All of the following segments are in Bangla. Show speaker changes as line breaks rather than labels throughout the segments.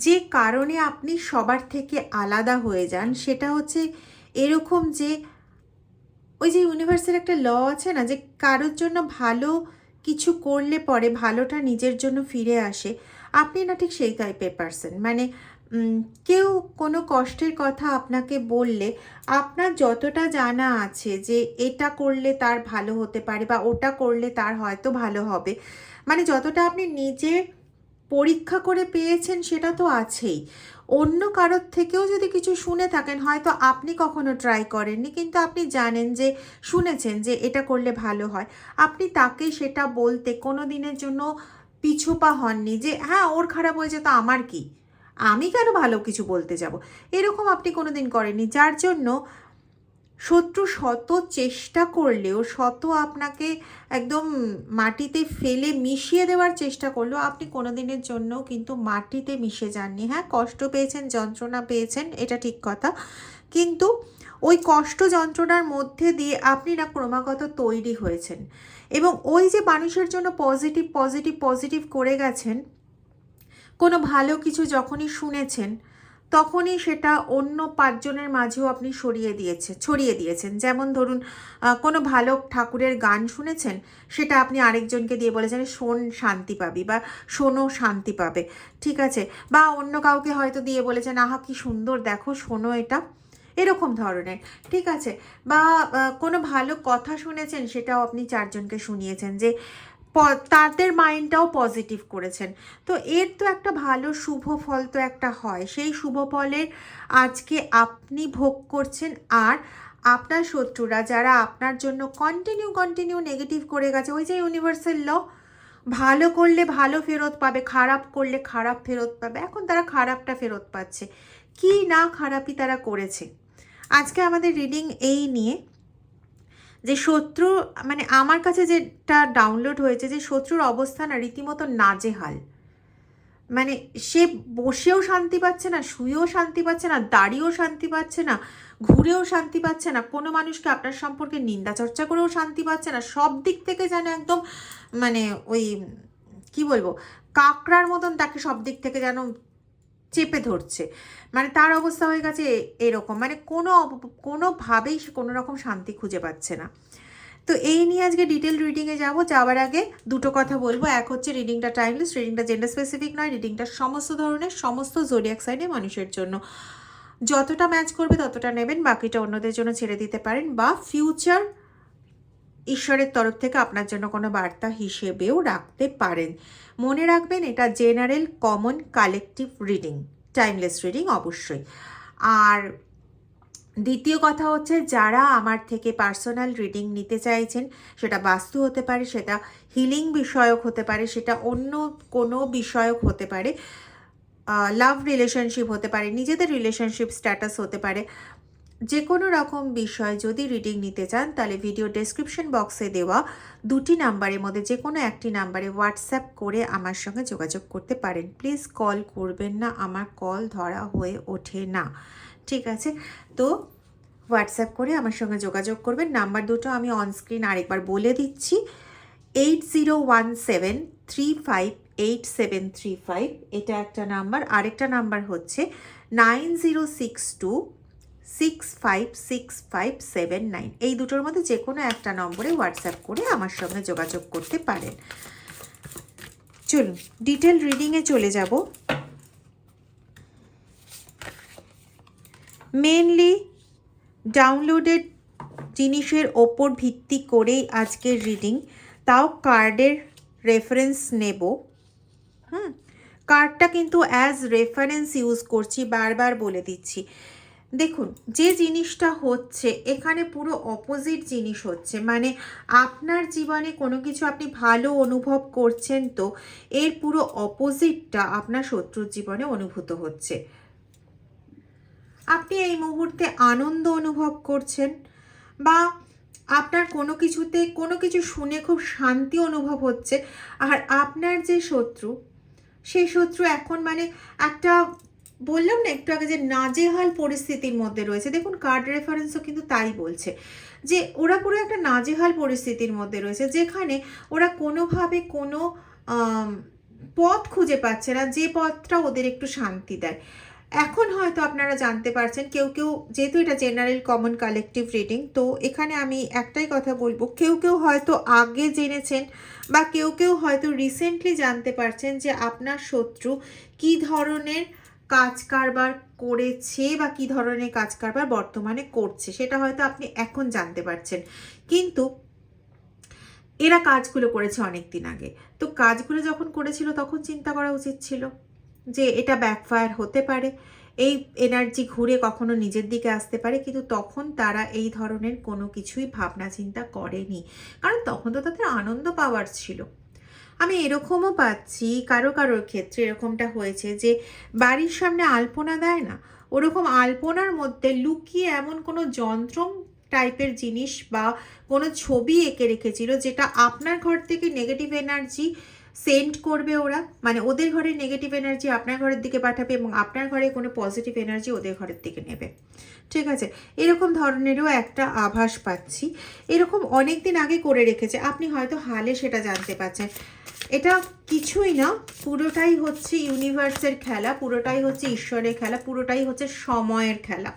যে কারণে আপনি সবার থেকে আলাদা হয়ে যান সেটা হচ্ছে এরকম যে ওই যে ইউনিভার্সের একটা ল আছে না, যে কারোর জন্য ভালো কিছু করলে পরে ভালোটা নিজের জন্য ফিরে আসে। আপনি না ঠিক সেই টাইপের পার্সন। মানে কেউ কোনো কষ্টের কথা আপনাকে বললে আপনার যতটা জানা আছে যে এটা করলে তার ভালো হতে পারে বা ওটা করলে তার হয়তো ভালো হবে, মানে যতটা আপনি নিজে পরীক্ষা করে পেয়েছেন সেটা তো আছেই। অন্য কারোর থেকেও যদি কিছু শুনে থাকেন, হয়তো আপনি কখনো ট্রাই করেননি কিন্তু আপনি জানেন যে শুনেছেন যে এটা করলে ভালো হয়, আপনি তাকে সেটা বলতে কোনো দিনের জন্য পিছু পা হননি যে হ্যাঁ ওর খারাপ হয়েছে তো আমার কি, আমি কেন ভালো কিছু বলতে যাব, এরকম আপনি কোনো দিন করেননি। যার জন্য শত্রু শত চেষ্টা করলেও, শত আপনাকে একদম মাটিতে ফেলে মিশিয়ে দেওয়ার চেষ্টা করলেও আপনি কোনো দিনের জন্য কিন্তু মাটিতে মিশে যাননি। হ্যাঁ, কষ্ট পেয়েছেন, যন্ত্রণা পেয়েছেন, এটা ঠিক কথা, কিন্তু ওই কষ্ট যন্ত্রণার মধ্যে দিয়ে আপনি না ক্রমাগত তৈরি হয়েছেন এবং ওই যে মানুষের জন্য পজিটিভ পজিটিভ পজিটিভ করে গেছেন। কোনো ভালো কিছু যখনই শুনেছেন তখনই সেটা অন্য 5 জনের মাঝেও আপনি ছড়িয়ে দিয়েছেন। যেমন ধরুন কোনো ভালো ঠাকুরের গান শুনেছেন, সেটা আপনি আরেকজনকে দিয়ে বলেছেন শোন শান্তি পাবি বা শোনো শান্তি পাবে, ঠিক আছে, বা অন্য কাউকে হয়তো দিয়ে বলেছেন আহা কি সুন্দর দেখো শোনো এটা, এরকম ধরনের, ঠিক আছে, বা কোনো ভালো কথা শুনেছেন সেটাও আপনি 4 জনকে শুনিয়েছেন যে তাদের মাইন্ডটাও পজিটিভ করেছেন। তো এর তো একটা ভালো শুভ ফল তো একটা হয়, সেই শুভ ফলের আজকে আপনি ভোগ করছেন। আর আপনার শত্রুরা যারা আপনার জন্য কন্টিনিউ নেগেটিভ করে গেছে, ওই যে ইউনিভার্সাল ল, ভালো করলে ভালো ফেরত পাবে, খারাপ করলে খারাপ ফেরত পাবে, এখন তারা খারাপটা ফেরত পাচ্ছে। কি না খারাপই তারা করেছে। আজকে আমাদের রিডিং এই নিয়ে যে শত্রু, মানে আমার কাছে যেটা ডাউনলোড হয়েছে যে শত্রুর অবস্থা না রীতিমতো নাজেহাল। মানে সে বসেও শান্তি পাচ্ছে না, শুয়েও শান্তি পাচ্ছে না, দাঁড়িয়েও শান্তি পাচ্ছে না, ঘুরেও শান্তি পাচ্ছে না, কোনো মানুষকে আপনার সম্পর্কে নিন্দা চর্চা করেও শান্তি পাচ্ছে না, সব দিক থেকে যেন একদম মানে ওই কি বলবো, কাকড়ার মতন তাকে সব দিক থেকে যেন চেপে ধরছে। মানে তার অবস্থা হয়ে গেছে এরকম, মানে কোনোভাবেই সে কোনো রকম শান্তি খুঁজে পাচ্ছে না। তো এই নিয়ে আজকে ডিটেল রিডিংয়ে যাওয়ার আগে দুটো কথা বলবো। এক হচ্ছে রিডিংটা টাইমলেস, রিডিংটা জেন্ডার স্পেসিফিক নয়, রিডিংটা সমস্ত ধরনের সমস্ত জোডিয়াক সাইনে মানুষের জন্য। যতটা ম্যাচ করবে ততটা নেবেন, বাকিটা অন্যদের জন্য ছেড়ে দিতে পারেন, বা ফিউচার ঈশ্বরের তরফ থেকে আপনার জন্য কোনো বার্তা হিসেবেও রাখতে পারেন। মনে রাখবেন এটা general common collective reading, timeless reading অবশ্যই। আর দ্বিতীয় কথা হচ্ছে যারা আমার থেকে পার্সোনাল রিডিং নিতে চাইছেন, সেটা বাস্তু হতে পারে, সেটা হিলিং বিষয়ক হতে পারে, সেটা অন্য কোনো বিষয়ক হতে পারে, লাভ রিলেশনশিপ হতে পারে, নিজেদের রিলেশনশিপ স্ট্যাটাস হতে পারে, যে কোনো রকম বিষয় যদি রিডিং নিতে চান তাহলে ভিডিও ডেসক্রিপশন বক্সে দেওয়া 2টি নাম্বারের মধ্যে যে কোনো একটি নাম্বারে হোয়াটসঅ্যাপ করে আমার সঙ্গে যোগাযোগ করতে পারেন। প্লিজ কল করবেন না, আমার কল ধরা হয়ে ওঠে না, ঠিক আছে? তো হোয়াটসঅ্যাপ করে আমার সঙ্গে যোগাযোগ করবেন। নাম্বার দুটো আমি অনস্ক্রিন আরেকবার বলে দিচ্ছি, 8017358735, এটা একটা নাম্বার। আরেকটা নাম্বার হচ্ছে 9062656579। এই দুটোর মধ্যে যে কোনো একটা নম্বরে হোয়াটসঅ্যাপ করে আমার সঙ্গে যোগাযোগ করতে পারেন। চলুন ডিটেল রিডিংয়ে চলে যাব। মেনলি ডাউনলোডেড জিনিসের ওপর ভিত্তি করেই আজকের রিডিং, তাও কার্ডের রেফারেন্স নেব। কার্ডটা কিন্তু অ্যাজ রেফারেন্স ইউজ করছি, বারবার বলে দিচ্ছি। দেখুন যে জিনিসটা হচ্ছে এখানে পুরো অপোজিট জিনিস হচ্ছে, মানে আপনার জীবনে কোনো কিছু আপনি ভালো অনুভব করছেন, তো এর পুরো অপোজিটটা আপনার শত্রুর জীবনে অনুভূত হচ্ছে। আপনি এই মুহূর্তে আনন্দ অনুভব করছেন বা আপনার কোনো কিছু শুনে খুব শান্তি অনুভব হচ্ছে, আর আপনার যে শত্রু, সেই শত্রু এখন মানে একটা, বললাম না একটু আগে যে নাজেহাল পরিস্থিতির মধ্যে রয়েছে। দেখুন কার্ড রেফারেন্সও কিন্তু তাই বলছে যে ওরা পুরো একটা নাজেহাল পরিস্থিতির মধ্যে রয়েছে, যেখানে ওরা কোনোভাবে কোনো পথ খুঁজে পাচ্ছে না, যে পথটা ওদের একটু শান্তি দেয়। এখন হয়তো আপনারা জানতে পারছেন, কেউ কেউ, যেহেতু এটা জেনারেল কমন কালেকটিভ রিডিং, তো এখানে আমি একটাই কথা বলবো, কেউ কেউ হয়তো আগে জেনেছেন বা কেউ কেউ হয়তো রিসেন্টলি জানতে পারছেন যে আপনার শত্রু কী ধরনের কাজ কারবার করেছে বা কী ধরনের কাজ কারবার বর্তমানে করছে, সেটা হয়তো আপনি এখন জানতে পারছেন। কিন্তু এরা কাজগুলো করেছে অনেক দিন আগে, তো কাজগুলো যখন করেছিল তখন চিন্তা করা উচিত ছিল যে এটা ব্যাকফায়ার হতে পারে, এই এনার্জি ঘুরে কখনো নিজের দিকে আসতে পারে, কিন্তু তখন তারা এই ধরনের কোনো কিছুই ভাবনা চিন্তা করেনি, কারণ তখন তো তাদের আনন্দ পাওয়ার ছিল। আমি এরকমও পাচ্ছি কারো কারোর ক্ষেত্রে এরকমটা হয়েছে যে বাড়ির সামনে আলপনা দেয় না, ওরকম আলপনার মধ্যে লুকিয়ে এমন কোনো যন্ত্র টাইপের জিনিস বা কোনো ছবি এঁকে রেখেছিল যেটা আপনার ঘর থেকে নেগেটিভ এনার্জি সেন্ড করবে ওরা, মানে ওদের ঘরে নেগেটিভ এনার্জি আপনার ঘরের দিকে পাঠাবে এবং আপনার ঘরে কোনো পজিটিভ এনার্জি ওদের ঘরের দিকে নেবে। ঠিক আছে, এরকম ধরনেরও একটা আভাস পাচ্ছি। এরকম অনেক দিন আগে করে রেখেছে, আপনি হয়তো হালে সেটা জানতে পারছেন। এটা কিছুই না, পুরোটাই হচ্ছে ইউনিভার্সের খেলা, পুরোটাই হচ্ছে ঈশ্বরের খেলা, পুরোটাই হচ্ছে সময়ের খেলা।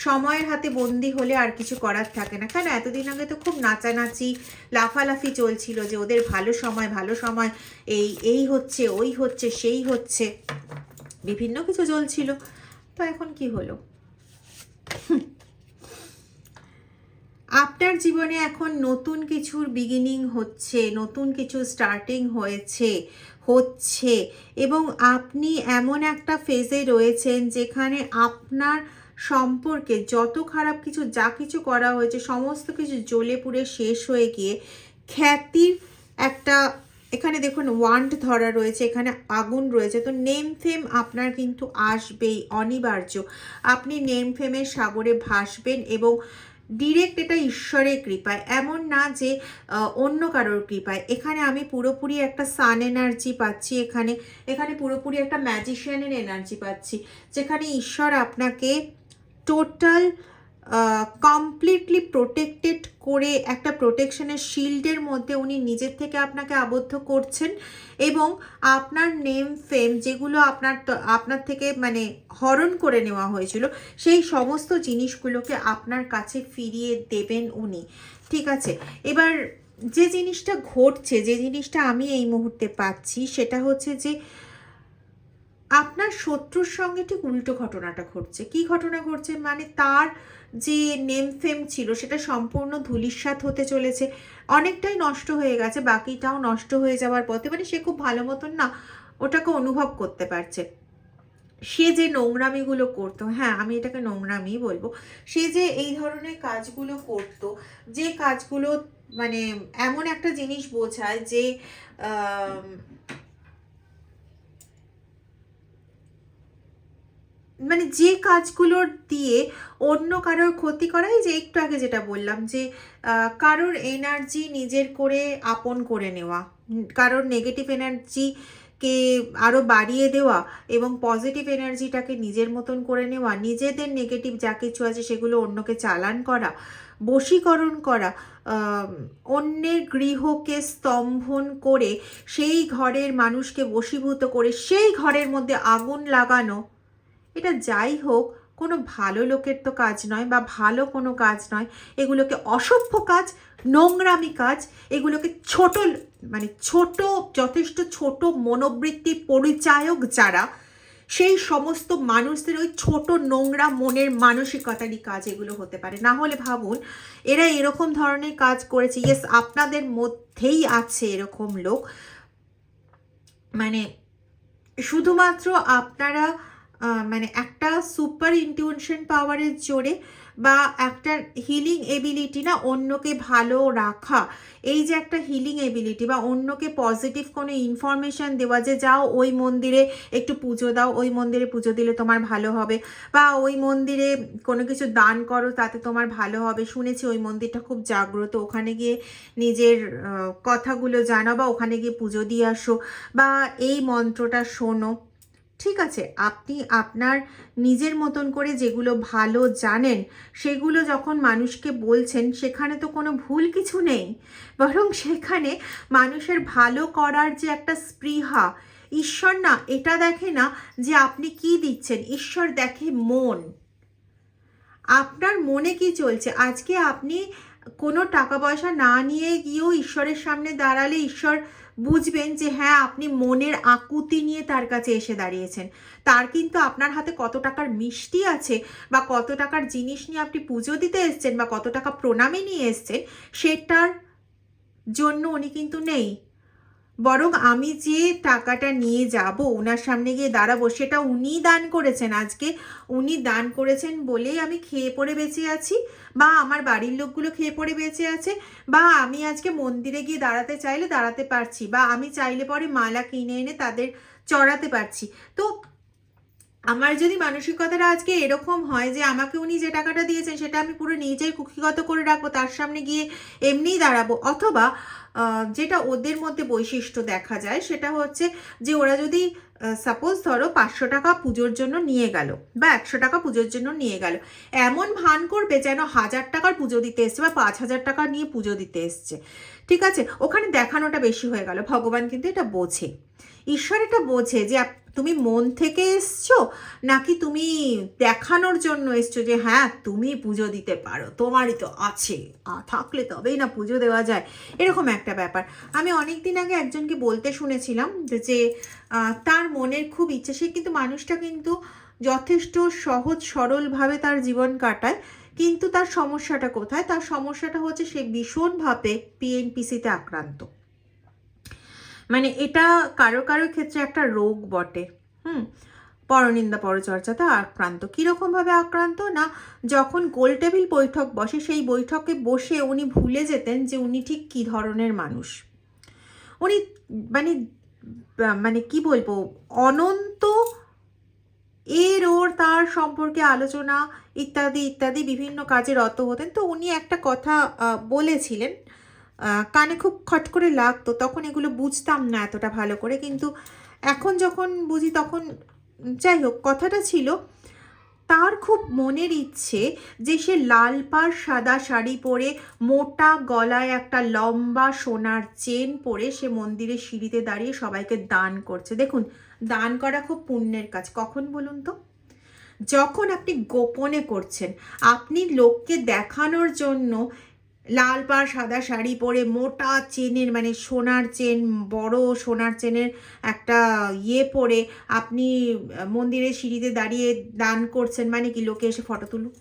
সময়ের হাতে বন্দি হলে আর কিছু করার থাকে না। কেন এতদিন আগে তো খুব নাচানাচি লাফালাফি চলছিল যে ওদের ভালো সময়, ভালো সময়, এই হচ্ছে, ওই হচ্ছে, সেই হচ্ছে, বিভিন্ন কিছু চলছিল। তো এখন কি হলো? আপনার জীবনে এখন নতুন কিছুর বিগিনিং হচ্ছে, নতুন কিছু স্টার্টিং হচ্ছে এবং আপনি এমন একটা ফেজে রয়েছেন যেখানে আপনার সম্পর্কে যত খারাপ কিছু, যা কিছু করা হয়েছে, সমস্ত কিছু জ্বলে পুড়ে শেষ হয়ে গিয়ে খ্যাতির একটা, এখানে দেখুন ওয়ান্ড ধরা রয়েছে, এখানে আগুন রয়েছে, তো নেম ফেম আপনার কিন্তু আসবেই, অনিবার্য। আপনি নেম ফেমের সাগরে ভাসবেন এবং ডিরেক্ট এটা ঈশ্বরের কৃপায়, এমন না যে অন্য কারোর কৃপায়। এখানে আমি পুরোপুরি একটা সান এনার্জি পাচ্ছি, এখানে পুরোপুরি একটা ম্যাজিশিয়ানের এনার্জি পাচ্ছি, যেখানে ঈশ্বর আপনাকে টোটাল কমপ্লিটলি প্রোটেক্টেড করে একটা প্রোটেকশনের শিল্ডের মধ্যে উনি নিজের থেকে আপনাকে আবদ্ধ করছেন এবং আপনার নেম ফেম যেগুলো আপনার থেকে মানে হরণ করে নেওয়া হয়েছিল, সেই সমস্ত জিনিসগুলোকে আপনার কাছে ফিরিয়ে দেবেন উনি। ঠিক আছে, এবার যে জিনিসটা ঘটছে, যে জিনিসটা আমি এই মুহূর্তে পাচ্ছি, সেটা হচ্ছে যে আপনার শত্রুর সঙ্গে ঠিক উল্টো ঘটনাটা ঘটছে। কি ঘটনা ঘটছে মানে তার যে নেম ফেম ছিল সেটা সম্পূর্ণ ধূলিসাৎ হতে চলেছে, অনেকটাই নষ্ট হয়ে গেছে, বাকিটাও নষ্ট হয়ে যাওয়ার পথে, মানে সে খুব ভালো মতন না ওটাকে অনুভব করতে পারছে। সে যে নোংরামিগুলো করতো, হ্যাঁ আমি এটাকে নোংরামি বলবো, সে যে এই ধরনের কাজগুলো করতো, যে কাজগুলো মানে এমন একটা জিনিস বোঝায় যে মানে যে কাজগুলোর দিয়ে অন্য কারোর ক্ষতি করাই, যে একটু আগে যেটা বললাম যে কারোর এনার্জি নিজের করে আপন করে নেওয়া, কারোর নেগেটিভ এনার্জিকে আরও বাড়িয়ে দেওয়া এবং পজিটিভ এনার্জিটাকে নিজের মতন করে নেওয়া, নিজেদের নেগেটিভ যা কিছু আছে সেগুলো অন্যকে চালান করা, বশীকরণ করা, অন্যের গৃহকে স্তম্ভন করে সেই ঘরের মানুষকে বশীভূত করে সেই ঘরের মধ্যে আগুন লাগানো, এটা যাই হোক কোনো ভালো লোকের তো কাজ নয় বা ভালো কোনো কাজ নয়, এগুলোকে অসভ্য কাজ, নোংরামি কাজ, এগুলোকে ছোট যথেষ্ট ছোট মনোবৃত্তির পরিচায়ক যারা, সেই সমস্ত মানুষদের ওই ছোট নোংরা মনের মানসিকতারই কাজ এগুলো হতে পারে। না হলে ভাবুন এরা এরকম ধরনের কাজ করেছে, ইয়েস আপনাদের মধ্যেই আছে এরকম লোক, মানে শুধুমাত্র আপনারা মানে একটা সুপার ইনটিউশন পাওয়ারের জোরে বা একটা হিলিং এবিলিটি, না অন্যকে ভালো রাখা, এই যে একটা হিলিং এবিলিটি বা অন্যকে পজিটিভ কোনো ইনফরমেশান দেওয়া যে যাও ওই মন্দিরে একটু পুজো দাও, ওই মন্দিরে পুজো দিলে তোমার ভালো হবে, বা ওই মন্দিরে কোনো কিছু দান করো তাতে তোমার ভালো হবে, শুনেছি ওই মন্দিরটা খুব জাগ্রত, ওখানে গিয়ে নিজের কথাগুলো জানাও বা ওখানে গিয়ে পুজো দিয়ে আসো বা এই মন্ত্রটা শোনো। ঠিক আছে, আপনি আপনার নিজের মতন করে যেগুলো ভালো জানেন সেগুলো যখন মানুষকে বলছেন, সেখানে তো কোনো ভুল কিছু নেই, বরং সেখানে মানুষের ভালো করার যে একটা স্পৃহা, ঈশ্বর না এটা দেখে না যে আপনি কি দিচ্ছেন, ঈশ্বর দেখে মন, আপনার মনে কি চলছে। আজকে আপনি কোনো টাকা পয়সা না নিয়ে গিয়েও ঈশ্বরের সামনে দাঁড়ালে ঈশ্বর বুঝবেন যে হ্যাঁ আপনি মনের আকুতি নিয়ে তার কাছে এসে দাঁড়িয়েছেন। তার কিন্তু আপনার হাতে কত টাকার মিষ্টি আছে বা কত টাকার জিনিস নিয়ে আপনি পুজো দিতে এসছেন বা কত টাকা প্রণামী নিয়ে এসছেন সেটার জন্য উনি কিন্তু নেই। বরং আমি যে টাকাটা নিয়ে যাব ওনার সামনে গিয়ে দাঁড়াবো সেটা উনি দান করেছেন। আজকে উনি দান করেছেন বলেই আমি খেয়ে পড়ে বেঁচে আছি, বা আমার বাড়ির লোকগুলো খেয়ে পড়ে বেঁচে আছে, বা আমি আজকে মন্দিরে গিয়ে দাঁড়াতে চাইলে দাঁড়াতে পারছি, বা আমি চাইলে পরে মালা কিনে এনে তাদের চড়াতে পারছি। তো আমার যদি মানসিকতাটা আজকে এরকম হয় যে আমাকে উনি যে টাকাটা দিয়েছেন সেটা আমি পুরো নিজের কুক্ষিগত করে রাখবো, তার সামনে গিয়ে এমনিই দাঁড়াবো, অথবা যেটা ওদের মধ্যে বৈশিষ্ট্য দেখা যায় সেটা হচ্ছে যে ওরা যদি সাপোজ ধরো 500 টাকা পুজোর জন্য নিয়ে গেল বা 100 টাকা পুজোর জন্য নিয়ে গেল, এমন ভান করবে যেন 1000 টাকার পুজো দিতে এসছে বা 5000 টাকা নিয়ে পুজো দিতে এসছে। ঠিক আছে, ওখানে দেখানোটা বেশি হয়ে গেল। ভগবান কিন্তু এটা বোঝে, ঈশ্বর এটা বোঝে যে তুমি মন থেকে এসছো নাকি তুমি দেখানোর জন্য এসছো যে হ্যাঁ তুমি পুজো দিতে পারো, তোমারই তো আছে, থাকলে তবেই না পুজো দেওয়া যায়, এরকম একটা ব্যাপার। আমি অনেক দিন আগে একজনকে বলতে শুনেছিলাম যে তার মনের খুব ইচ্ছে, সে কিন্তু মানুষটা কিন্তু যথেষ্ট সহজ সরলভাবে তার জীবন কাটায়, কিন্তু তার সমস্যাটা কোথায়? তার সমস্যাটা হচ্ছে সে ভীষণভাবে পিএনপিসিতে আক্রান্ত। মানে এটা কারো কারো ক্ষেত্রে একটা রোগ বটে। পরনিন্দা পরচর্চাতে আক্রান্ত। কীরকমভাবে আক্রান্ত না, যখন গোল টেবিল বৈঠক বসে সেই বৈঠকে বসে উনি ভুলে যেতেন যে উনি ঠিক কী ধরনের মানুষ। উনি মানে মানে কি বলবো, অনন্ত এর ওর তার সম্পর্কে আলোচনা ইত্যাদি ইত্যাদি বিভিন্ন কাজে রত হতেন। তো উনি একটা কথা বলেছিলেন, কানে খুব খট করে লাগতো, তখন এগুলো বুঝতাম না এতটা ভালো করে, কিন্তু এখন যখন বুঝি তখন যাই হোক, কথাটা ছিল তার খুব মনের ইচ্ছে যে সে লাল পাড় সাদা শাড়ি পরে মোটা গলায় একটা লম্বা সোনার চেন পরে সে মন্দিরের সিঁড়িতে দাঁড়িয়ে সবাইকে দান করছে। দেখুন, দান করা খুব পুণ্যের কাজ। কখন বলুন তো? যখন আপনি গোপনে করছেন, আপনি লোককে দেখানোর জন্য লাল পাড় সাদা শাড়ি পরে মোটা চেনের মানে সোনার চেন, বড় সোনার চেনের একটা পরে আপনি মন্দিরের সিঁড়িতে দাঁড়িয়ে দান করছেন, মানে কি লোকে এসে ফটো তুলুক,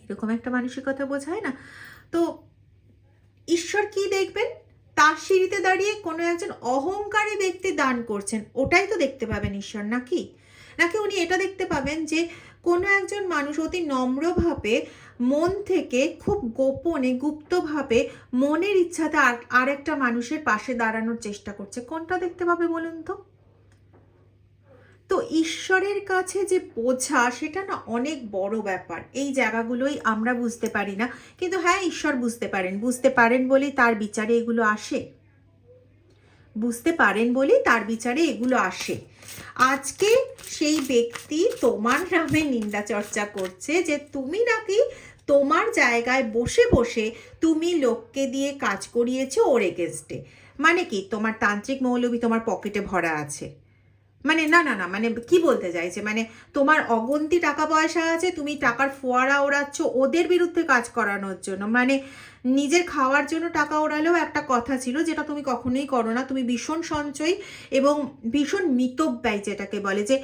এরকম একটা মানসিকতা বোঝায় না। তো ঈশ্বর কি দেখবেন? তার সিঁড়িতে দাঁড়িয়ে কোনো একজন অহংকারী ব্যক্তি দান করছেন, ওটাই তো দেখতে পাবেন ঈশ্বর, নাকি নাকি উনি এটা দেখতে পাবেন যে কোনো একজন মানুষ অতি নম্রভাবে মন থেকে খুব গোপনে গুপ্তভাবে মনের ইচ্ছাতে আরেকটা মানুষের পাশে দাঁড়ানোর চেষ্টা করছে? কোনটা দেখতে পাবে বলুন তো? তো ঈশ্বরের কাছে যে বোঝা সেটা না অনেক বড় ব্যাপার। এই জায়গাগুলোই আমরা বুঝতে পারি না, কিন্তু হ্যাঁ ঈশ্বর বুঝতে পারেন বলেই তার বিচারে এগুলো আসে, বুঝতে পারেন বলেই তার বিচারে এগুলো আসে। আজকে সেই ব্যক্তি তোমার নামে নিন্দা চর্চা করছে যে তুমি নাকি তোমার জায়গায় বসে বসে তুমি লোককে দিয়ে কাজ করিয়েছো ওর এগেনস্টে। মানে কি, তোমার তান্ত্রিক মৌলবি তোমার পকেটে ভরা আছে? মানে না না না, মানে কি বলতে চাইছে, মানে তোমার অগন্তি টাকা পয়সা আছে, তুমি টাকার ফোয়ারা ওড়াচ্ছ ওদের বিরুদ্ধে কাজ করানোর জন্য। মানে নিজের খাওয়ার জন্য টাকা ওড়ালেও একটা কথা ছিল, যেটা তুমি কখনোই করো না। তুমি ভীষণ সঞ্চয়ী এবং ভীষণ মিতব্যয়, যেটাকে বলে যে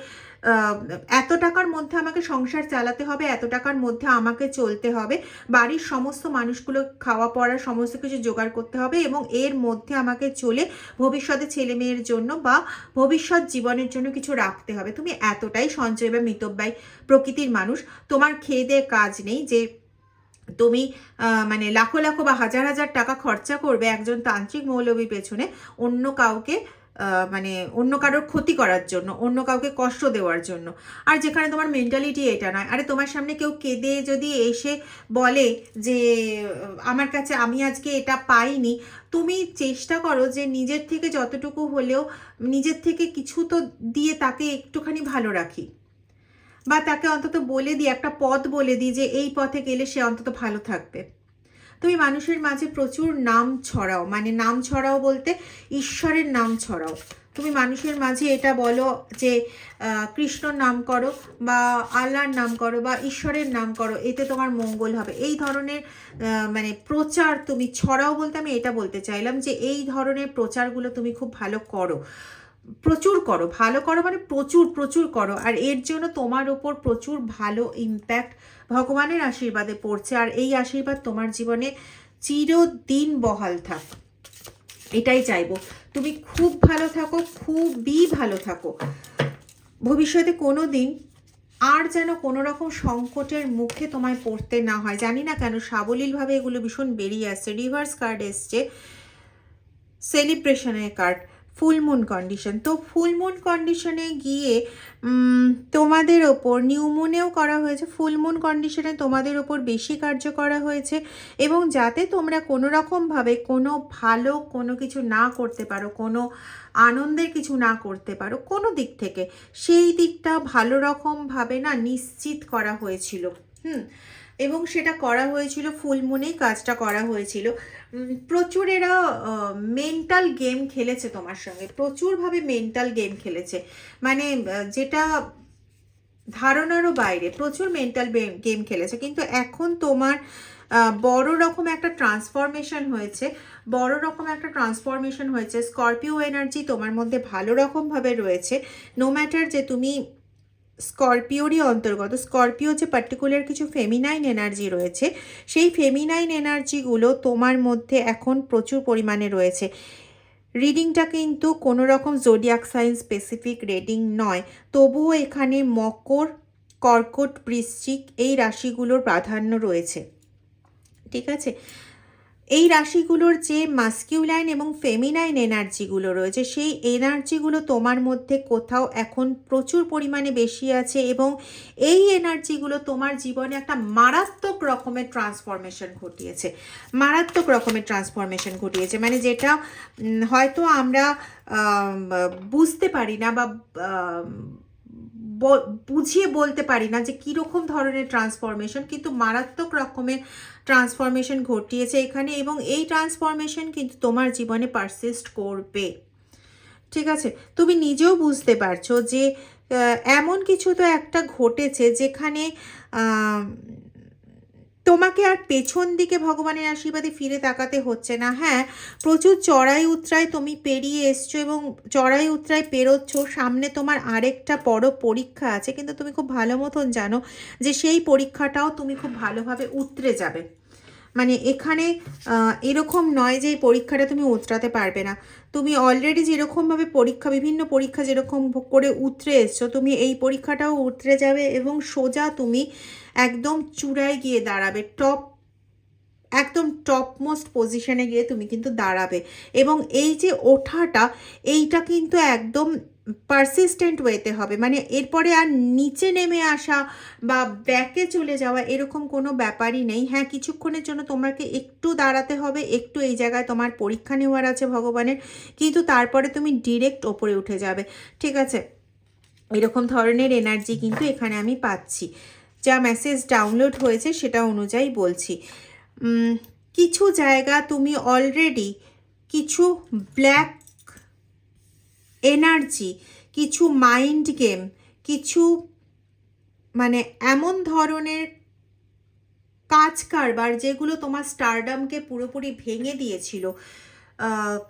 এত টাকার মধ্যে আমাকে সংসার চালাতে হবে, এত টাকার মধ্যে আমাকে চলতে হবে, বাড়ির সমস্ত মানুষগুলো খাওয়া পড়া সমস্ত কিছু জোগাড় করতে হবে, এবং এর মধ্যে আমাকে চলে ভবিষ্যতে ছেলে মেয়ের জন্য বা ভবিষ্যৎ জীবনের জন্য কিছু রাখতে হবে। তুমি এতটাই সঞ্চয় বা মিতব্যয় প্রকৃতির মানুষ, তোমার খেয়ে দেয়ে কাজ নেই যে তুমি মানে লাখো লাখো বা হাজার হাজার টাকা খরচা করবে একজন তান্ত্রিক মৌলবীর পেছনে অন্য কাউকে মানে অন্য কারোর ক্ষতি করার জন্য, অন্য কাউকে কষ্ট দেওয়ার জন্য। আর যেখানে তোমার মেন্টালিটি এটা নয়। আরে তোমার সামনে কেউ কেঁদে যদি এসে বলে যে আমার কাছে আমি আজকে এটা পাইনি, তুমি চেষ্টা করো যে নিজের থেকে যতটুকু হলেও নিজের থেকে কিছু তো দিয়ে তাকে একটুখানি ভালো রাখি, বা তাকে অন্তত বলে দিই, একটা পথ বলে দিই যে এই পথে গেলে সে অন্তত ভালো থাকবে। তুমি মানুষের মাঝে প্রচুর নাম ছড়াও, মানে নাম ছড়াও বলতে ঈশ্বরের নাম ছড়াও। তুমি মানুষের মাঝে এটা বলো যে কৃষ্ণর নাম করো বা আল্লাহর নাম করো বা ঈশ্বরের নাম করো, এতে তোমার মঙ্গল হবে। এই ধরনের মানে প্রচার তুমি ছড়াও, বলতে আমি এটা বলতে চাইলাম যে এই ধরনের প্রচারগুলো তুমি খুব ভালো করো, প্রচুর করো, ভালো করো মানে প্রচুর প্রচুর করো। আর এর জন্য তোমার ওপর প্রচুর ভালো ইম্প্যাক্ট ভগবানের আশীর্বাদে পড়ছে, আর এই আশীর্বাদ তোমার জীবনে চিরদিন বহাল থাক, এটাই চাইবো। তুমি খুব ভালো থাকো, খুবই ভালো থাকো। ভবিষ্যতে কোনো দিন আর যেন কোনো রকম সংকটের মুখে তোমায় পড়তে না হয়। জানি না কেন সাবলীলভাবে এগুলো ভীষণ বেরিয়ে আসছে। রিভার্স কার্ড এসছে, সেলিব্রেশনের কার্ড, ফুল মুন কন্ডিশন। তো ফুল মুন কন্ডিশনে গিয়ে তোমাদের ওপর নিউ মুনেও করা হয়েছে, ফুল মুন কন্ডিশনে তোমাদের ওপর বেশি কার্য করা হয়েছে, এবং যাতে তোমরা কোনো রকমভাবে কোনো ভালো কোনো কিছু না করতে পারো, কোনো আনন্দের কিছু না করতে পারো কোনো দিক থেকে, সেই দিকটা ভালো রকমভাবে না নিশ্চিত করা হয়েছিল। এবং সেটা করা হয়েছিল ফুল মুনেই কাজটা করা হয়েছিল। প্রচুর এরা মেন্টাল গেম খেলেছে তোমার সঙ্গে, প্রচুরভাবে মেন্টাল গেম খেলেছে, মানে যেটা ধারণারও বাইরে, প্রচুর মেন্টাল গেম খেলেছে। কিন্তু এখন তোমার বড় রকম একটা ট্রান্সফরমেশন হয়েছে, বড় রকম একটা ট্রান্সফরমেশন হয়েছে। স্করপিও এনার্জি তোমার মধ্যে ভালো রকমভাবে রয়েছে। নো ম্যাটার যে তুমি স্করপিওরই অন্তর্গত, স্করপিও যে পার্টিকুলার কিছু ফেমিনাইন এনার্জি রয়েছে, সেই ফেমিনাইন এনার্জিগুলো তোমার মধ্যে এখন প্রচুর পরিমাণে রয়েছে। রিডিংটা কিন্তু কোনো রকম জোডিয়াক সাইন স্পেসিফিক রিডিং নয়, তবুও এখানে মকর, কর্কট, বৃশ্চিক এই রাশিগুলোর প্রাধান্য রয়েছে, ঠিক আছে? এই রাশিগুলোর যে মাস্কিউলাইন এবং ফেমিনাইন এনার্জিগুলো রয়েছে, সেই এনার্জিগুলো তোমার মধ্যে কোথাও এখন প্রচুর পরিমাণে বেশি আছে, এবং এই এনার্জিগুলো তোমার জীবনে একটা মারাত্মক রকমের ট্রান্সফরমেশন ঘটিয়েছে, মারাত্মক রকমের ট্রান্সফরমেশন ঘটিয়েছে, মানে যেটা হয়তো আমরা বুঝতে পারি না বা বুঝিয়ে বলতে পারি না যে কীরকম ধরনের ট্রান্সফরমেশন, কিন্তু মারাত্মক রকমের ট্রান্সফরমেশন ঘটিয়েছে এখানে, এবং এই ট্রান্সফরমেশন কিন্তু তোমার জীবনে পারসিস্ট করবে, ঠিক আছে? তুমি নিজেও বুঝতে পারছো যে এমন কিছু তো একটা ঘটেছে যেখানে তোমাকে আর পেছন দিকে ভগবানের আশীর্বাদে ফিরে তাকাতে হচ্ছে না। হ্যাঁ, প্রচুর চড়াই উতরাই তুমি পেরিয়ে এসছো এবং চড়াই উতরাই পেরোচ্ছ, সামনে তোমার আরেকটা বড় পরীক্ষা আছে, কিন্তু তুমি খুব ভালো মতন জানো যে সেই পরীক্ষাটাও তুমি খুব ভালোভাবে উতরে যাবে। মানে এখানে এরকম নয় যে এই পরীক্ষাটা তুমি উতরাতে পারবে না। তুমি অলরেডি যেরকমভাবে বিভিন্ন পরীক্ষা যেরকম করে উতরে এসছো, তুমি এই পরীক্ষাটাও উতরে যাবে এবং সোজা তুমি একদম চূড়ায় গিয়ে দাঁড়াবে, একদম টপমোস্ট পজিশনে গিয়ে তুমি কিন্তু দাঁড়াবে। এবং এই যে ওঠাটা, এইটা কিন্তু একদম পারসিস্টেন্ট ওয়েতে হবে, মানে এরপরে আর নিচে নেমে আসা বা ব্যাকে চলে যাওয়া এরকম কোনো ব্যাপারই নেই। হ্যাঁ, কিছুক্ষণের জন্য তোমাকে একটু দাঁড়াতে হবে, একটু এই জায়গায় তোমার পরীক্ষা নেওয়ার আছে ভগবানের, কিন্তু তারপরে তুমি ডিরেক্ট ওপরে উঠে যাবে, ঠিক আছে? এরকম ধরনের এনার্জি কিন্তু এখানে আমি পাচ্ছি, যা মেসেজ ডাউনলোড হয়েছে সেটা অনুযায়ী বলছি। কিছু জায়গা তুমি অলরেডি কিছু ব্ল্যাক এনার্জি, কিছু মাইন্ড গেম, কিছু মানে এমন ধরনের কাজ কারবার যেগুলো তোমার স্টারডামকে পুরোপুরি ভেঙে দিয়েছিল,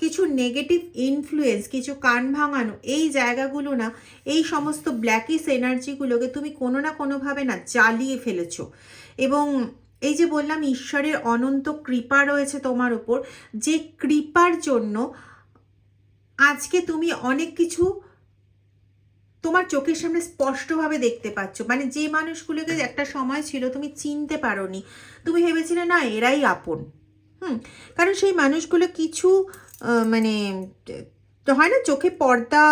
কিছু নেগেটিভ ইনফ্লুয়েন্স, কিছু কান ভাঙানো, এই জায়গাগুলো না, এই সমস্ত ব্ল্যাকিস এনার্জিগুলোকে তুমি কোনো না কোনোভাবে না জ্বালিয়ে ফেলেছো। এবং এই যে বললাম ঈশ্বরের অনন্ত কৃপা রয়েছে তোমার ওপর, যে কৃপার জন্য আজকে তুমি অনেক কিছু তোমার চোখের সামনে স্পষ্টভাবে দেখতে পাচ্ছ। মানে যে মানুষগুলোকে একটা সময় ছিল তুমি চিনতে পারোনি, তুমি ভেবেছিলে না এরাই আপন, কারণ সেই মানুষগুলো কিছু মানে হয় না, চোখে পর্দা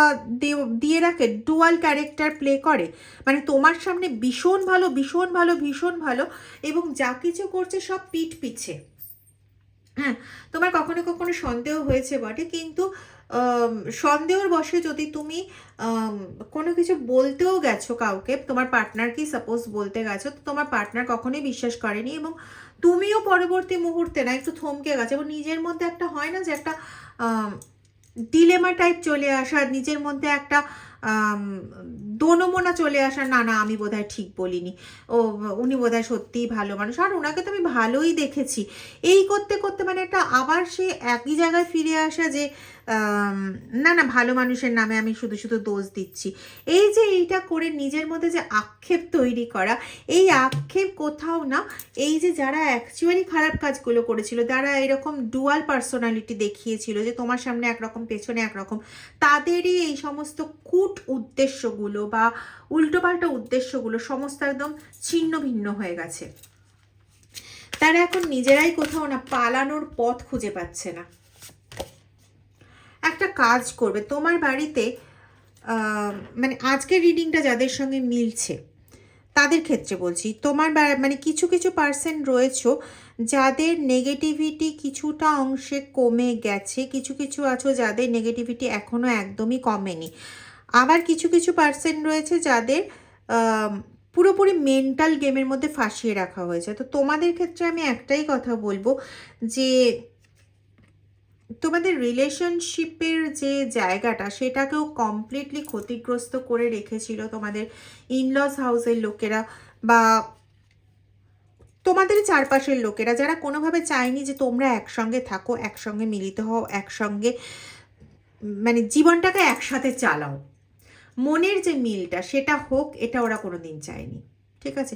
দিয়ে রাখে, ডুয়াল ক্যারেক্টার প্লে করে, মানে তোমার সামনে ভীষণ ভালো ভীষণ ভালো ভীষণ ভালো, এবং যা কিছু করছে সব পিঠ পিছে। হ্যাঁ, তোমার কখনো কখনো সন্দেহ হয়েছে বটে, কিন্তু সন্দেহর বশে যদি তুমি কোনো কিছু বলতেও গেছো কাউকে, তোমার পার্টনারকেই সাপোজ বলতে গেছো, তো তোমার পার্টনার কখনোই বিশ্বাস করেনি, এবং তুমিও পরবর্তী মুহূর্তে না একটু থমকে গেছো, এবং নিজের মধ্যে একটা হয় না যে একটা ডিলেমা টাইপ চলে আসা, নিজের মধ্যে একটা দোনমোনা চলে আসা, না না আমি বোধহয় ঠিক বলিনি, ও উনি বোধহয় সত্যিই ভালো মানুষ, আর ওনাকে তো আমি ভালোই দেখেছি, এই করতে করতে মানে একটা আবার সে একই জায়গায় ফিরে আসা যে না না ভালো মানুষের নামে আমি শুধু শুধু দোষ দিচ্ছি, এই যে এইটা করে নিজের মধ্যে যে আক্ষেপ তৈরি করা, এই আক্ষেপ কোথাও না, এই যে যারা অ্যাকচুয়ালি খারাপ কাজগুলো করেছিল, যারা এরকম ডুয়াল পার্সোনালিটি দেখিয়েছিল যে তোমার সামনে একরকম পেছনে একরকম, তাদেরই এই সমস্ত কূট উদ্দেশ্যগুলো বা উল্টোপাল্টা উদ্দেশ্যগুলো সমস্ত একদম ছিন্ন ভিন্ন হয়ে গেছে। তারা এখন নিজেরাই কোথাও না পালানোর পথ খুঁজে পাচ্ছে না। একটা কাজ করবে তোমার বাড়িতে, মানে আজকের রিডিংটা যাদের সঙ্গে মিলছে তাদের ক্ষেত্রে বলছি, তোমার মানে কিছু কিছু পার্সেন্ট রয়েছে যাদের নেগেটিভিটি কিছুটা অংশে কমে গেছে, কিছু কিছু আছো যাদের নেগেটিভিটি এখনও একদমই কমেনি, আবার কিছু কিছু পার্সেন্ট রয়েছে যাদের পুরোপুরি মেন্টাল গেমের মধ্যে ফাঁসিয়ে রাখা হয়েছে। তো তোমাদের ক্ষেত্রে আমি একটাই কথা বলবো যে তোমাদের রিলেশনশিপের যে জায়গাটা সেটাকেও কমপ্লিটলি ক্ষতিগ্রস্ত করে রেখেছিল তোমাদের ইনলস হাউসের লোকেরা বা তোমাদের চারপাশের লোকেরা, যারা কোনোভাবে চায়নি যে তোমরা একসঙ্গে থাকো, একসঙ্গে মিলিত হও, একসঙ্গে মানে জীবনটাকে একসাথে চালাও, মনের যে মিলটা সেটা হোক, এটা ওরা কোনো দিন চায়নি। ঠিক আছে,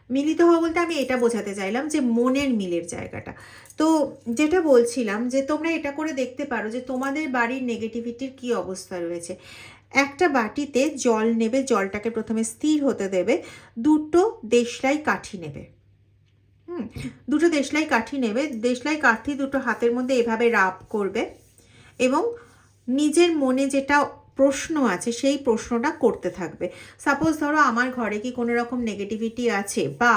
মিলিত হওয়া বলতে আমি এটা বোঝাতে চাইলাম যে মনের মিলের জায়গাটা। তো যেটা বলছিলাম যে তোমরা এটা করে দেখতে পারো যে তোমাদের বাড়ির নেগেটিভিটির কি অবস্থা রয়েছে। একটা বাটিতে জল নেবে, জলটাকে প্রথমে স্থির হতে দেবে, দুটো দেশলাই কাঠি নেবে, দুটো দেশলাই কাঠি নেবে, দেশলাই কাঠি দুটো হাতের মধ্যে এভাবে রাব করবে এবং নিজের মনে যেটা প্রশ্ন আছে সেই প্রশ্নটা করতে থাকবে। সাপোজ ধরো আমার ঘরে কি কোনো রকম নেগেটিভিটি আছে, বা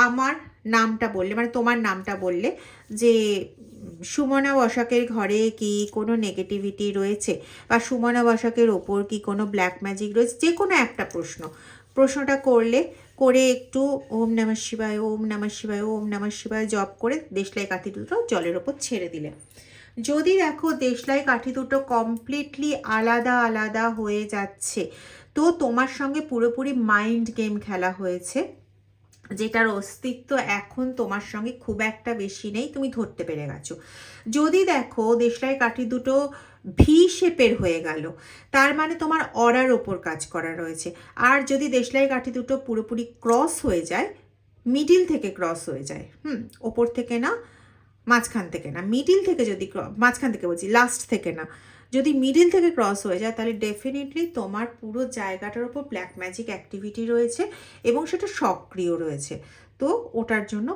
আমার নামটা বললে মানে তোমার নামটা বললে যে সুমনা বসাকের ঘরে কি কোনো নেগেটিভিটি রয়েছে, বা সুমনা বসাকের ওপর কি কোনো ব্ল্যাক ম্যাজিক রয়েছে, যে কোনো একটা প্রশ্নটা করলে, করে একটু ওম নমঃ শিবায়, ওম নমঃ শিবায়, ওম নমঃ শিবায় জপ করে দেশলাই কাঠি দুটো জলের ওপর ছেড়ে দিলে, যদি দেখো দেশলাই কাঠি দুটো কমপ্লিটলি আলাদা আলাদা হয়ে যাচ্ছে, তো তোমার সঙ্গে পুরোপুরি মাইন্ড গেম খেলা হয়েছে, যেটার অস্তিত্ব এখন তোমার সঙ্গে খুব একটা বেশি নেই, তুমি ধরতে পেরে গেছো। যদি দেখো দেশলাই কাঠি দুটো ভি শেপের হয়ে গেল, তার মানে তোমার অরার ওপর কাজ করা রয়েছে। আর যদি দেশলাই কাঠি দুটো পুরোপুরি ক্রস হয়ে যায়, মিডিল থেকে ক্রস হয়ে যায়, ওপর থেকে না, মাঝখান থেকে না, মিডিল থেকে যদি মাঝখান থেকে বলছি, লাস্ট থেকে না, যদি মিডিল থেকে ক্রস হয়ে যায়, তাহলে ডেফিনেটলি তোমার পুরো জায়গাটার ওপর ব্ল্যাক ম্যাজিক অ্যাক্টিভিটি রয়েছে এবং সেটা সক্রিয় রয়েছে। তো ওটার জন্য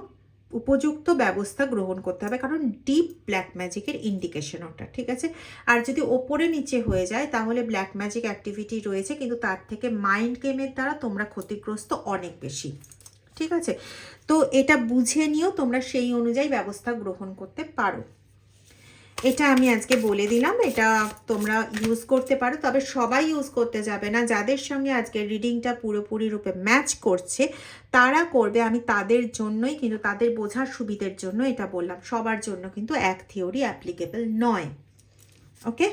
উপযুক্ত ব্যবস্থা গ্রহণ করতে হবে, কারণ ডিপ ব্ল্যাক ম্যাজিকের ইন্ডিকেশন ওটা। ঠিক আছে, আর যদি ওপরে নিচে হয়ে যায় তাহলে ব্ল্যাক ম্যাজিক অ্যাক্টিভিটি রয়েছে, কিন্তু তার থেকে মাইন্ড গেমের দ্বারা তোমরা ক্ষতিগ্রস্ত অনেক বেশি। ঠিক আছে, তো এটা বুঝে নিয়েও তোমরা সেই অনুযায়ী ব্যবস্থা গ্রহণ করতে পারো। এটা আমি আজকে বলে দিলাম, এটা তোমরা ইউজ করতে পারো, তবে সবাই ইউজ করতে যাবে না। যাদের সঙ্গে আজকে রিডিংটা পুরোপুরি রূপে ম্যাচ করছে তারা করবে, আমি তাদের জন্যই, কিন্তু তাদের বোঝার সুবিধের জন্য এটা বললাম, সবার জন্য কিন্তু এক থিওরি অ্যাপ্লিকেবল নয়। ওকে,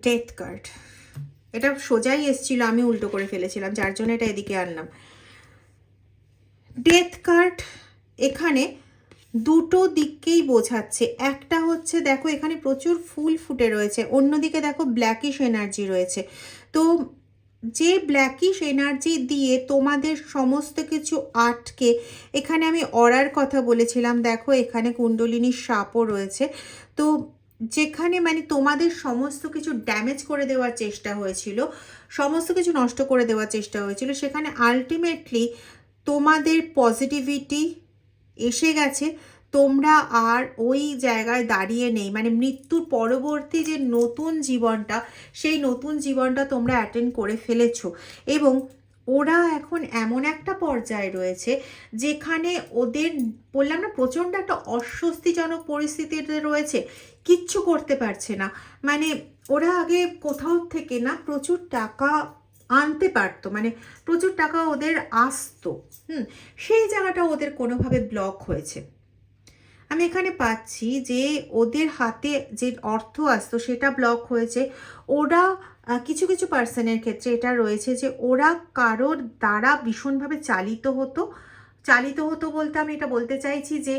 ডেথ কার্ড, এটা সোজাই এসেছিল, আমি উল্টো করে ফেলেছিলাম, যার জন্য এটা এদিকে আনলাম। ডেথ কার্ড এখানে দুটো দিককেই বোঝাচ্ছে। একটা হচ্ছে দেখো এখানে প্রচুর ফুল ফুটে রয়েছে, অন্যদিকে দেখো ব্ল্যাকিশ এনার্জি রয়েছে। তো যে ব্ল্যাকিশ এনার্জি দিয়ে তোমাদের সমস্ত কিছু আটকে, এখানে আমি অরার কথা বলেছিলাম, দেখো এখানে কুণ্ডলিনীর সাপও রয়েছে। তো যেখানে মানে তোমাদের সমস্ত কিছু ড্যামেজ করে দেওয়ার চেষ্টা হয়েছিল, সমস্ত কিছু নষ্ট করে দেওয়ার চেষ্টা হয়েছিল, সেখানে আলটিমেটলি তোমাদের পজিটিভিটি এসে গেছে, তোমরা আর ওই জায়গায় দাঁড়িয়ে নেই, মানে মৃত্যুর পরবর্তী যে নতুন জীবনটা, সেই নতুন জীবনটা তোমরা অ্যাটেন্ড করে ফেলেছো। এবং ওরা এখন এমন একটা পর্যায়ে রয়েছে যেখানে ওদের, বললাম না, প্রচণ্ড একটা অস্বস্তিজনক পরিস্থিতিতে রয়েছে, কিচ্ছু করতে পারছে না। মানে ওরা আগে কোথাও থেকে না প্রচুর টাকা আনতে পারতো, মানে প্রচুর টাকা ওদের আসতো, সেই জায়গাটা ওদের কোনোভাবে ব্লক হয়েছে। আমি এখানে পাচ্ছি যে ওদের হাতে যে অর্থ আসতো সেটা ব্লক হয়েছে। ওরা কিছু কিছু পার্সনের ক্ষেত্রে এটা রয়েছে যে ওরা কারোর দ্বারা ভীষণভাবে চালিত হতো বলতে আমি এটা বলতে চাইছি যে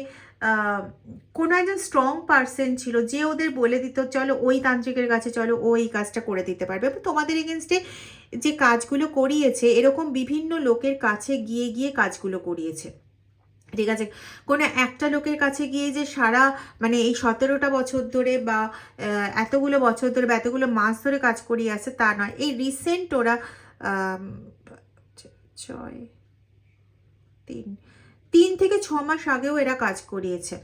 কোনো একজন স্ট্রং পার্সন ছিল যে ওদের বলে দিত চলো ওই তান্ত্রিকের কাছে চলো, ও এই কাজটা করে দিতে পারবে। তোমাদের এগেনস্টে যে কাজগুলো করিয়েছে এরকম বিভিন্ন লোকের কাছে গিয়ে গিয়ে কাজগুলো করিয়েছে, ঠিক আছে? কোনো একটা লোকের কাছে গিয়ে যে সারা মানে এই 17টা বছর ধরে বা এতগুলো বছর ধরে বা এতগুলো মাস ধরে কাজ করিয়ে আসে তা নয়। এই রিসেন্ট ওরা 3 থেকে 6 মাস আগেও এরা কাজ করিয়েছে।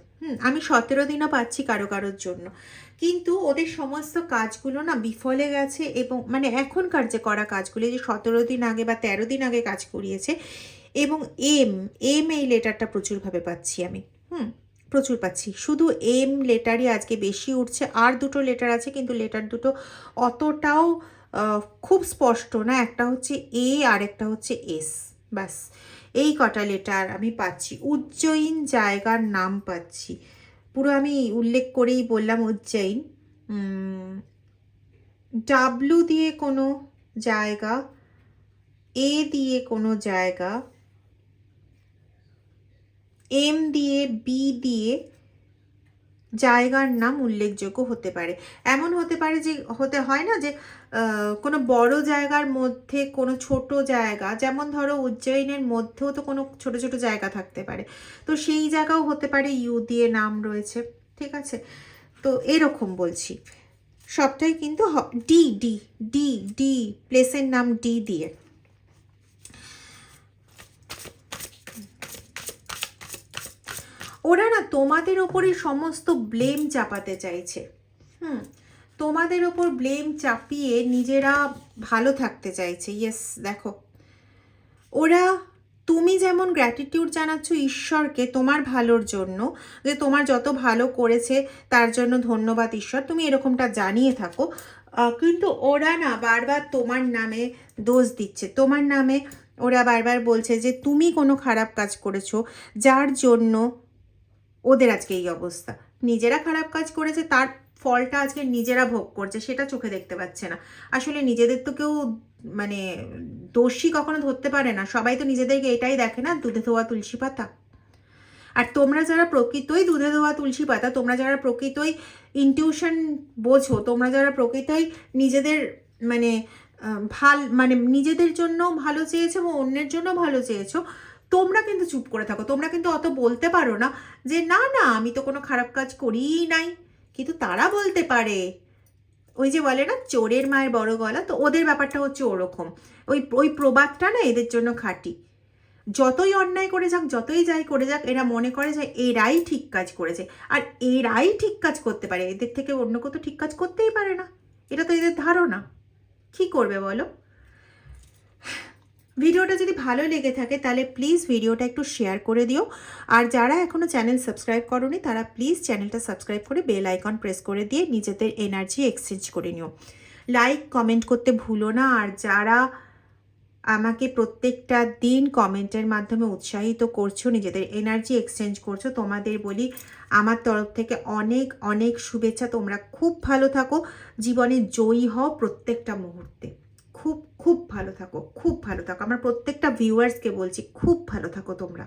আমি 17 দিনও পাচ্ছি কারোর জন্য, কিন্তু ওদের সমস্ত কাজগুলো না বিফলে গেছে। এবং মানে এখনকার যে করা কাজগুলো, যে 17 দিন আগে বা 13 দিন আগে কাজ করিয়েছে, এবং এম এই লেটারটা প্রচুরভাবে পাচ্ছি আমি, প্রচুর পাচ্ছি। শুধু এম লেটারই আজকে বেশি উঠছে। আর দুটো লেটার আছে কিন্তু লেটার দুটো অতটাও খুব স্পষ্ট না। একটা হচ্ছে এ আর একটা হচ্ছে এস, ব্যাস এই কটা লেটার আমি পাচ্ছি। উজ্জয়িন জায়গার নাম পাচ্ছি, পুরো আমি উল্লেখ করেই বললাম উজ্জয়িন। ডাব্লু দিয়ে কোনো জায়গা, এ দিয়ে কোনো জায়গা, এম দিয়ে, বি দিয়ে জায়গার নাম উল্লেখযোগ্য হতে পারে। এমন হতে পারে যে হতে হয় না যে কোনো বড় জায়গার মধ্যে কোনো ছোট জায়গা, যেমন ধরো উজ্জয়িনের মধ্যেও তো কোনো ছোট ছোট জায়গা থাকতে পারে, তো সেই জায়গাও হতে পারে ইউ দিয়ে নাম রয়েছে, ঠিক আছে? তো এরকম বলছি সবটাই কিন্তু ডি ডি ডি ডি প্লেসের নাম ডি দিয়ে। ওরা না তোমাদের ওপরে সমস্ত ব্লেম চাপাতে চাইছে, তোমাদের ওপর ব্লেম চাপিয়ে নিজেরা ভালো থাকতে চাইছে। ইয়েস, দেখো ওরা, তুমি যেমন গ্র্যাটিটিউড জানাচ্ছ ঈশ্বরকে তোমার ভালোর জন্য, যে তোমার যত ভালো করেছে তার জন্য ধন্যবাদ ঈশ্বর, তুমি এরকমটা জানিয়ে থাকো, কিন্তু ওরা না বারবার তোমার নামে দোষ দিচ্ছে। তোমার নামে ওরা বারবার বলছে যে তুমি কোনো খারাপ কাজ করেছো যার জন্য ওদের আজকে এই অবস্থা। নিজেরা খারাপ কাজ করেছে তার ফলটা আজকে নিজেরা ভোগ করছে, সেটা চোখে দেখতে পাচ্ছে না। আসলে নিজেদের তো কেউ মানে দোষী কখনো ধরতে পারে না, সবাই তো নিজেদেরকে এটাই দেখে না, দুধে ধোয়া তুলসী পাতা। আর তোমরা যারা প্রকৃতই দুধে ধোয়া তুলসী পাতা, তোমরা যারা প্রকৃতই ইনটিউশন বোঝো, তোমরা যারা প্রকৃতই নিজেদের মানে মানে নিজেদের জন্য ভালো চেয়েছো এবং অন্যের জন্য ভালো চেয়েছো, তোমরা কিন্তু চুপ করে থাকো। তোমরা কিন্তু অত বলতে পারো না যে না না আমি তো কোনো খারাপ কাজ করিই নাই, কিন্তু তারা বলতে পারে। ওই যে বলে না চোরের মায়ের বড় গলা, তো ওদের ব্যাপারটা হচ্ছে ওরকম। ওই প্রবাদটা না এদের জন্য খাঁটি। যতই অন্যায় করে যাক, যতই যাই করে যাক, এরা মনে করে যে এরাই ঠিক কাজ করেছে, আর এরাই ঠিক কাজ করতে পারে, এদের থেকে অন্য কেউ তো ঠিক কাজ করতেই পারে না, এটা তো এদের ধারণা। কি করবে বলো? ভিডিওটা যদি ভালো লেগে থাকে তাহলে প্লিজ ভিডিওটা একটু শেয়ার করে দিও। আর যারা এখনও চ্যানেল সাবস্ক্রাইব করোনি তারা প্লিজ চ্যানেলটা সাবস্ক্রাইব করে বেল আইকন প্রেস করে দিয়ে নিজেদের এনার্জি এক্সচেঞ্জ করে নিও। লাইক কমেন্ট করতে ভুলো না। আর যারা আমাকে প্রত্যেকটা দিন কমেন্টের মাধ্যমে উৎসাহিত করছো, নিজেদের এনার্জি এক্সচেঞ্জ করছো, তোমাদের বলি আমার তরফ থেকে অনেক অনেক শুভেচ্ছা। তোমরা খুব ভালো থাকো, জীবনে জয়ী হও প্রত্যেকটা মুহূর্তে। খুব খুব ভালো থাকো, খুব ভালো থাকো। আমার প্রত্যেকটা ভিউয়ার্সকে বলছি খুব ভালো থাকো তোমরা।